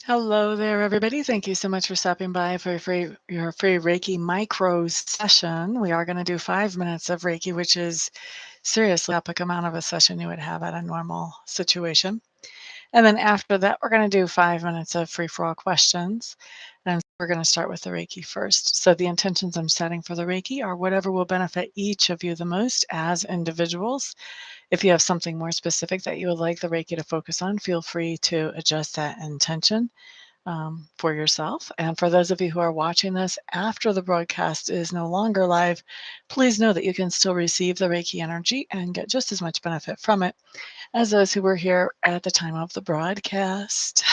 Hello there, everybody. Thank you so much for stopping by for your free Reiki micro session. We are going to do 5 minutes of Reiki, which is seriously epic amount of a session you would have at a normal situation. And then after that, we're going to do 5 minutes of free for all questions. And we're going to start with the Reiki first. So the intentions I'm setting for the Reiki are whatever will benefit each of you the most as individuals. If you have something more specific that you would like the Reiki to focus on, feel free to adjust that intention for yourself. And for those of you who are watching this after the broadcast is no longer live, please know that you can still receive the Reiki energy and get just as much benefit from it as those who were here at the time of the broadcast.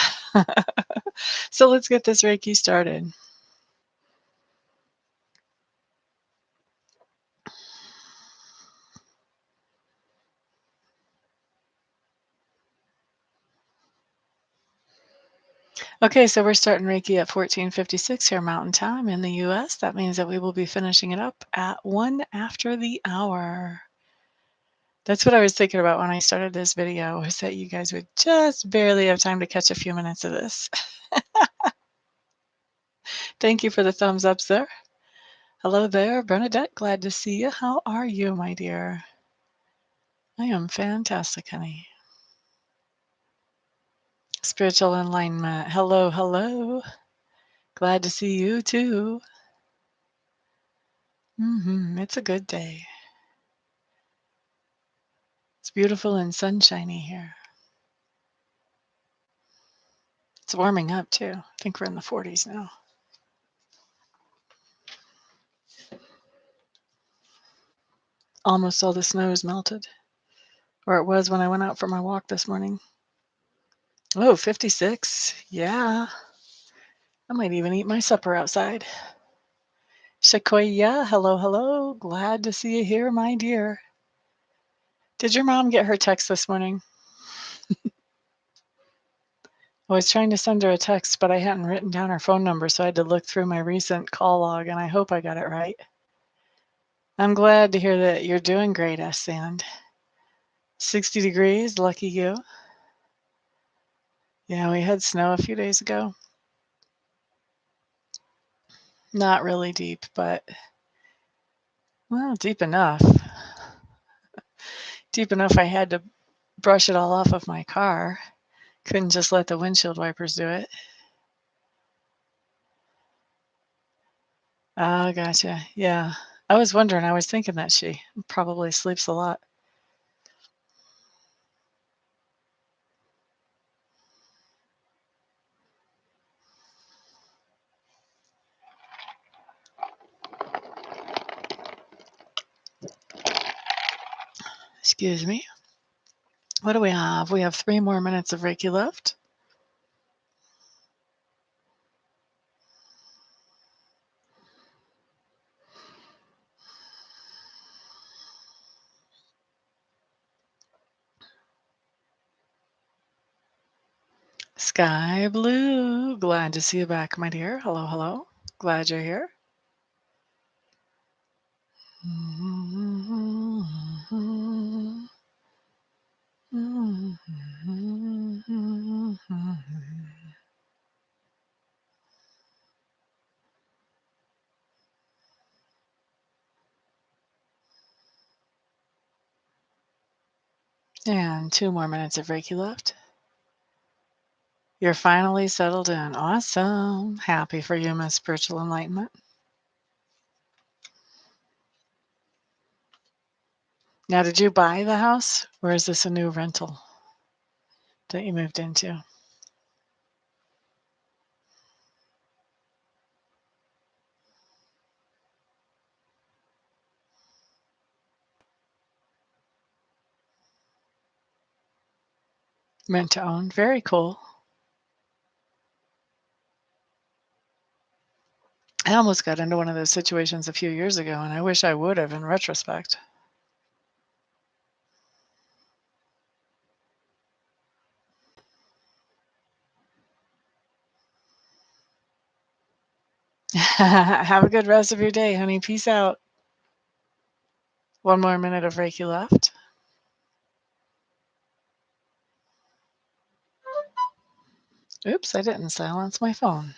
So let's get this Reiki started. Okay, so we're starting Reiki at 14:56 here Mountain Time in the US. That means that we will be finishing it up at 1 after the hour. That's what I was thinking about when I started this video, was that you guys would just barely have time to catch a few minutes of this. Thank you for the thumbs ups there. Hello there, Bernadette. Glad to see you. How are you, my dear? I am fantastic, honey. Spiritual alignment. Hello, hello. Glad to see you too. It's a good day. It's beautiful and sunshiny here. It's warming up too. I think we're in the 40s now. Almost all the snow is melted. Or it was when I went out for my walk this morning. Oh, 56. Yeah. I might even eat my supper outside. Shakoya, hello, hello. Glad to see you here, my dear. Did your mom get her text this morning? I was trying to send her a text, but I hadn't written down her phone number, so I had to look through my recent call log, and I hope I got it right. I'm glad to hear that you're doing great, S. Sand. 60 degrees, lucky you. Yeah, we had snow a few days ago. Not really deep, but, well, deep enough. Deep enough I had to brush it all off of my car. Couldn't just let the windshield wipers do it. Oh, gotcha. Yeah. I was wondering, I was thinking that she probably sleeps a lot. Excuse me. What do we have? We have 3 more minutes of Reiki left. Sky Blue, glad to see you back, my dear. Hello, hello. Glad you're here. And 2 more minutes of Reiki left. You're finally settled in. Awesome. Happy for you, Miss Spiritual Enlightenment. Now, did you buy the house, or is this a new rental that you moved into? Rent to own. Very cool. I almost got into one of those situations a few years ago, and I wish I would have in retrospect. Have a good rest of your day, honey. Peace out. 1 more minute of Reiki left. Oops, I didn't silence my phone.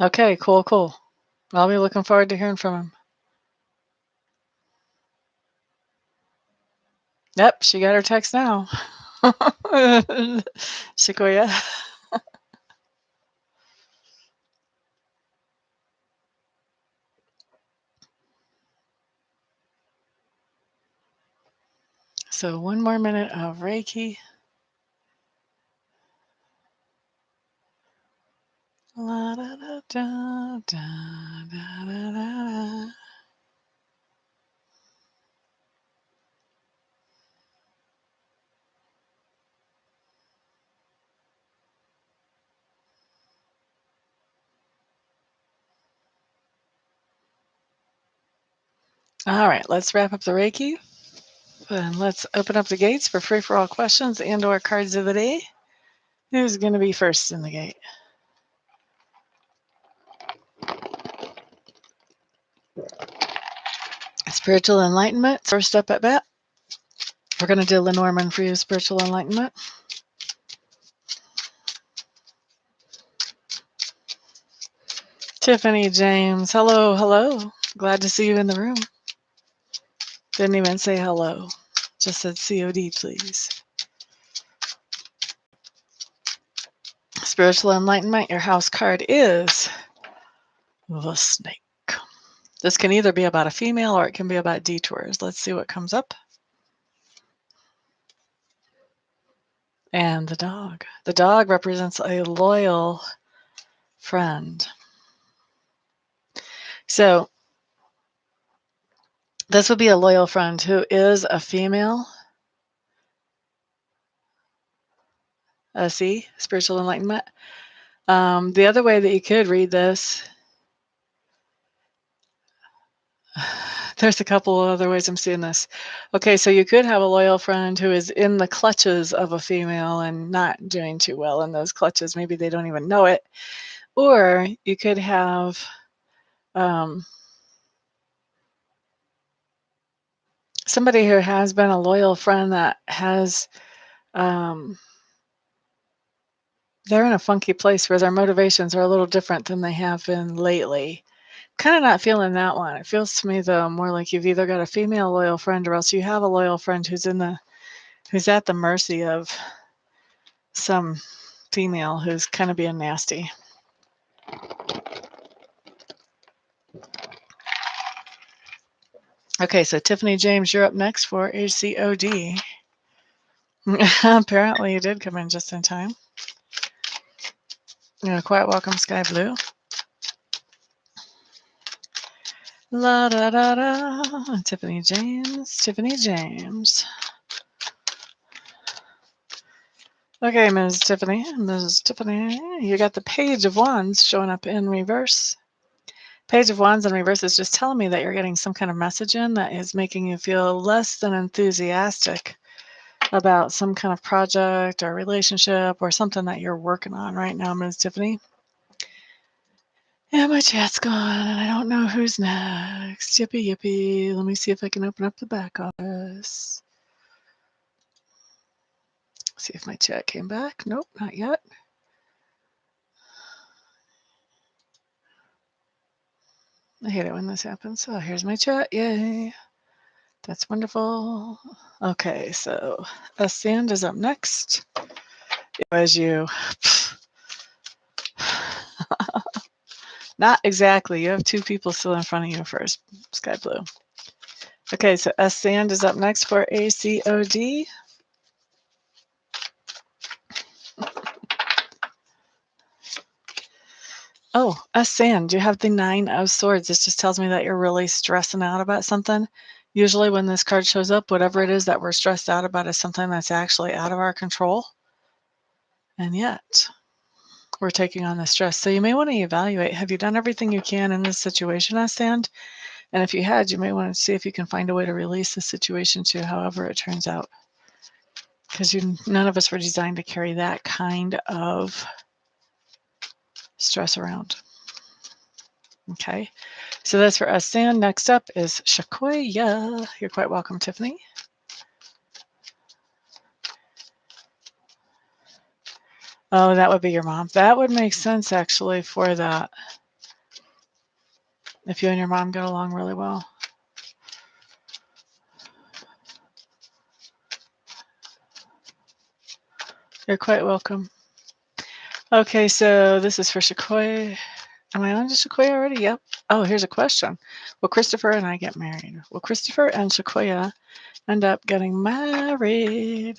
Okay, cool, cool. I'll be looking forward to hearing from him. Yep, she got her text now. Sequoia. So 1 more minute of Reiki. La da da da da da da da. All right, let's wrap up the Reiki. And let's open up the gates for free-for-all questions and/or cards of the day. Who's going to be first in the gate? Spiritual enlightenment, first up at bat. We're going to do Lenormand for you, spiritual enlightenment. Tiffany James, hello, hello. Glad to see you in the room. Didn't even say hello. Just said COD, please. Spiritual enlightenment, your house card is the snake. This can either be about a female or it can be about detours. Let's see what comes up. And the dog. The dog represents a loyal friend. So this would be a loyal friend who is a female. See, spiritual enlightenment. The other way that you could read this, there's a couple of other ways I'm seeing this. Okay, so you could have a loyal friend who is in the clutches of a female and not doing too well in those clutches. Maybe they don't even know it. Or you could have somebody who has been a loyal friend that has, they're in a funky place where their motivations are a little different than they have been lately. Kind of not feeling that one. It feels to me though more like you've either got a female loyal friend or else you have a loyal friend who's at the mercy of some female who's kind of being nasty. Okay, so Tiffany James, you're up next for ACOD. Apparently you did come in just in time. Quite welcome, Sky Blue. La da da da. Tiffany James. Tiffany James. Okay, Ms. Tiffany. Ms. Tiffany, you got the Page of Wands showing up in reverse. Page of Wands in reverse is just telling me that you're getting some kind of message in that is making you feel less than enthusiastic about some kind of project or relationship or something that you're working on right now, Ms. Tiffany. Yeah, my chat's gone and I don't know who's next. Yippee yippee. Let me see if I can open up the back office. See if my chat came back. Nope, not yet. I hate it when this happens. Oh, here's my chat. Yay. That's wonderful. Okay, so Sand is up next. It was you. Not exactly. You have two people still in front of you first, Sky Blue. Okay, so Sand is up next for ACOD. Oh, Sand, you have the 9 of Swords. This just tells me that you're really stressing out about something. Usually when this card shows up, whatever it is that we're stressed out about is something that's actually out of our control. And yet, we're taking on the stress. So you may want to evaluate, have you done everything you can in this situation, Sand? And if you had, you may want to see if you can find a way to release the situation to however it turns out. Because none of us were designed to carry that kind of stress around. Okay, so that's for us, Sand. Next up is Shakoya. You're quite welcome, Tiffany. Oh, that would be your mom. That would make sense actually for that. If you and your mom get along really well. You're quite welcome. Okay, so this is for Sequoia. Am I on to Sequoia already? Yep. Oh, here's a question. Will Christopher and I get married? Will Christopher and Sequoia end up getting married?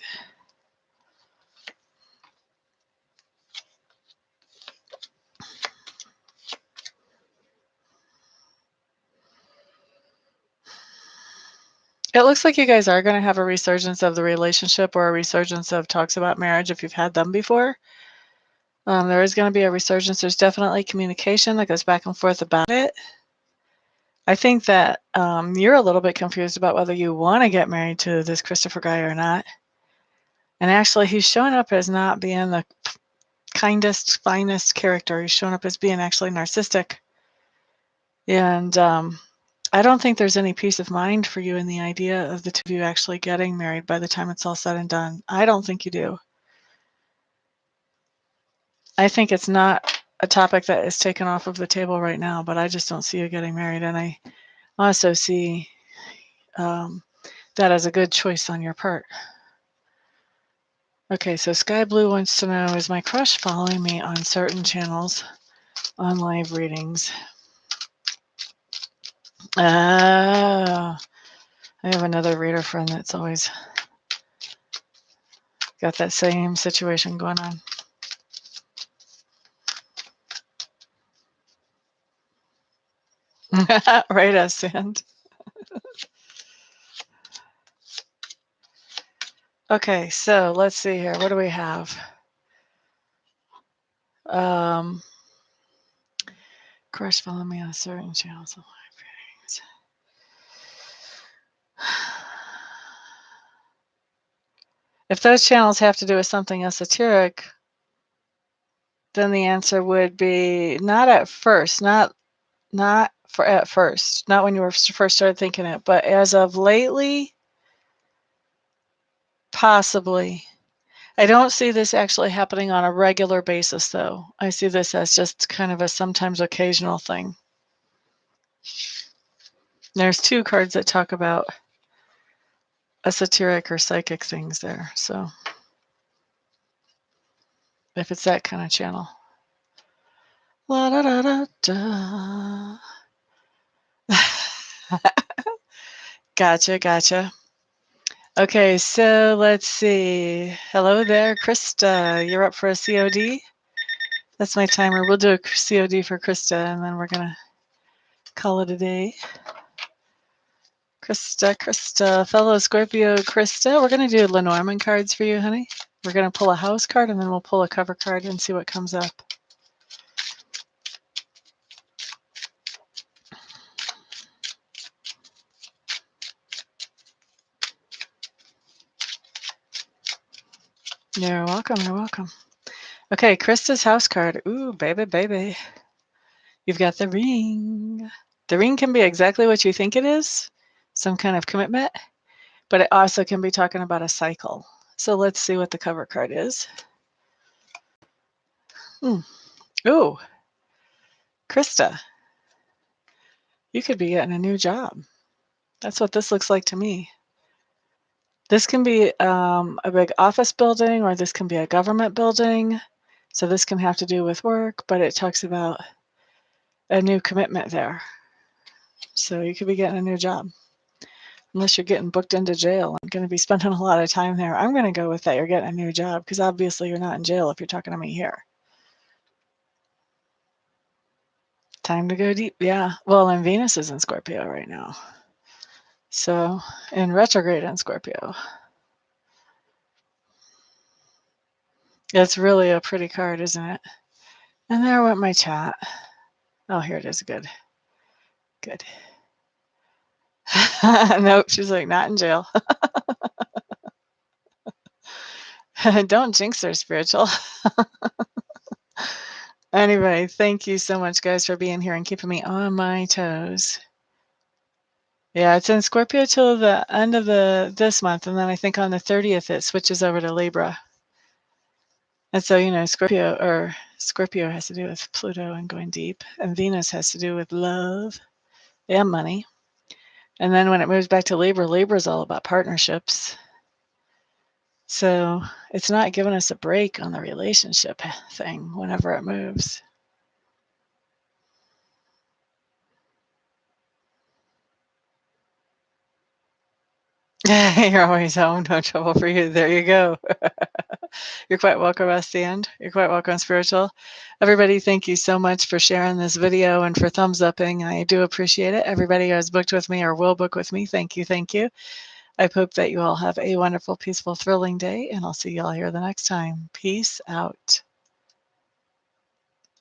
It looks like you guys are going to have a resurgence of the relationship or a resurgence of talks about marriage if you've had them before. There is going to be a resurgence. There's definitely communication that goes back and forth about it. I think that you're a little bit confused about whether you want to get married to this Christopher guy or not. And actually, he's showing up as not being the kindest, finest character. He's showing up as being actually narcissistic. And I don't think there's any peace of mind for you in the idea of the two of you actually getting married by the time it's all said and done. I don't think you do. I think it's not a topic that is taken off of the table right now, but I just don't see you getting married. And I also see that as a good choice on your part. Okay, so Sky Blue wants to know, is my crush following me on certain channels on live readings? Oh, I have another reader friend that's always got that same situation going on. Right, Ascend. Okay, so let's see here. What do we have? Crush follow me on certain channels on live readings. If those channels have to do with something esoteric, then the answer would be not at first, not for at first, not when you were first started thinking it, but as of lately, possibly. I don't see this actually happening on a regular basis, though. I see this as just kind of a sometimes occasional thing. There's two cards that talk about esoteric or psychic things there, so if it's that kind of channel. La da da da da. Gotcha. Okay, so let's see. Hello there, Krista. You're up for a COD? That's my timer. We'll do a COD for Krista, and then we're going to call it a day. Krista, fellow Scorpio Krista. We're going to do Lenormand cards for you, honey. We're going to pull a house card, and then we'll pull a cover card and see what comes up. You're welcome. Okay, Krista's house card. Ooh, baby. You've got the ring. The ring can be exactly what you think it is, some kind of commitment, but it also can be talking about a cycle. So let's see what the cover card is. Ooh, Krista, you could be getting a new job. That's what this looks like to me. This can be a big office building, or this can be a government building. So this can have to do with work, but it talks about a new commitment there. So you could be getting a new job. Unless you're getting booked into jail and going to be spending a lot of time there. I'm going to go with that you're getting a new job, because obviously you're not in jail if you're talking to me here. Time to go deep. Yeah. Well, and Venus is in Scorpio right now. So, in retrograde in Scorpio. It's really a pretty card, isn't it? And there went my chat. Oh, here it is. Good. Nope, she's like, not in jail. Don't jinx her, spiritual. Anyway, thank you so much, guys, for being here and keeping me on my toes. Yeah, it's in Scorpio till the end of this month, and then I think on the 30th it switches over to Libra. And so, Scorpio has to do with Pluto and going deep, and Venus has to do with love and money. And then when it moves back to Libra, Libra is all about partnerships. So it's not giving us a break on the relationship thing whenever it moves. You're always home. No trouble for you. There you go. You're quite welcome, Estienne. You're quite welcome, Spiritual. Everybody, thank you so much for sharing this video and for thumbs upping. I do appreciate it. Everybody who has booked with me or will book with me, thank you, thank you. I hope that you all have a wonderful, peaceful, thrilling day, and I'll see you all here the next time. Peace out.